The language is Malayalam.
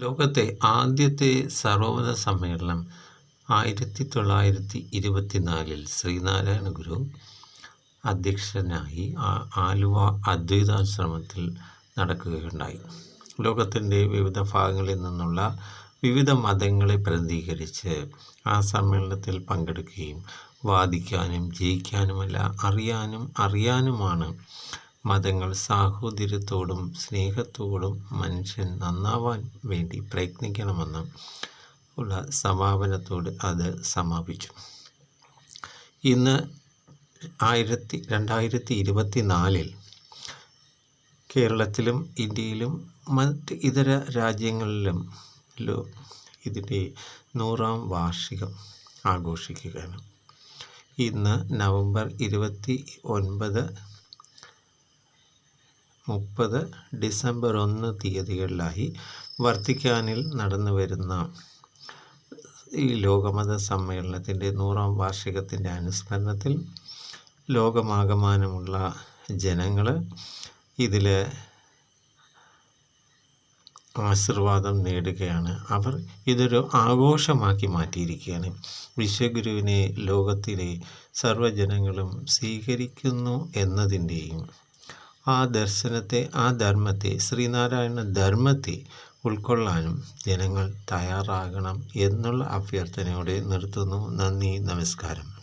ലോകത്തെ ആദ്യത്തെ സർവമത സമ്മേളനം 1924 ശ്രീനാരായണ ഗുരു അധ്യക്ഷനായി ആലുവ അദ്വൈതാശ്രമത്തിൽ നടക്കുകയുണ്ടായി. ലോകത്തിൻ്റെ വിവിധ ഭാഗങ്ങളിൽ നിന്നുള്ള വിവിധ മതങ്ങളെ പ്രതിനിധീകരിച്ച് ആ സമ്മേളനത്തിൽ പങ്കെടുക്കുകയും വാദിക്കാനും ജയിക്കാനുമല്ല അറിയാനുമാണ് മതങ്ങൾ സാഹോദര്യത്തോടും സ്നേഹത്തോടും മനുഷ്യൻ നന്നാവാൻ വേണ്ടി പ്രയത്നിക്കണമെന്ന് ഉള്ള സമാപനത്തോട് അത് സമാപിച്ചു. ഇന്ന് 2024 കേരളത്തിലും ഇന്ത്യയിലും മറ്റ് ഇതര രാജ്യങ്ങളിലും ഇതിൻ്റെ 100ാം വാർഷികം ആഘോഷിക്കുകയാണ്. ഇന്ന് നവംബർ 29, 30, ഡിസംബർ 1 തീയതികളിലായി വത്തിക്കാനിൽ നടന്നു വരുന്ന ഈ ലോകമത സമ്മേളനത്തിൻ്റെ 100ാം വാർഷികത്തിൻ്റെ അനുസ്മരണത്തിൽ ലോകമാകമാനമുള്ള ജനങ്ങൾ ഇതിൽ ആശീർവാദം നേടുകയാണ്. അവർ ഇതൊരു ആഘോഷമാക്കി മാറ്റിയിരിക്കുകയാണ്. വിശ്വഗുരുവിനെ ലോകത്തിലെ സർവ്വജനങ്ങളും സ്വീകരിക്കുന്നു എന്നതിൻ്റെയും ആ ദർശനത്തെ, ആ ധർമ്മത്തെ, ശ്രീനാരായണ ധർമ്മത്തെ ഉൾക്കൊള്ളാനും ജനങ്ങൾ തയ്യാറാകണം എന്നുള്ള അഭ്യർത്ഥനയോടെ നിർത്തുന്നു. നന്ദി, നമസ്കാരം.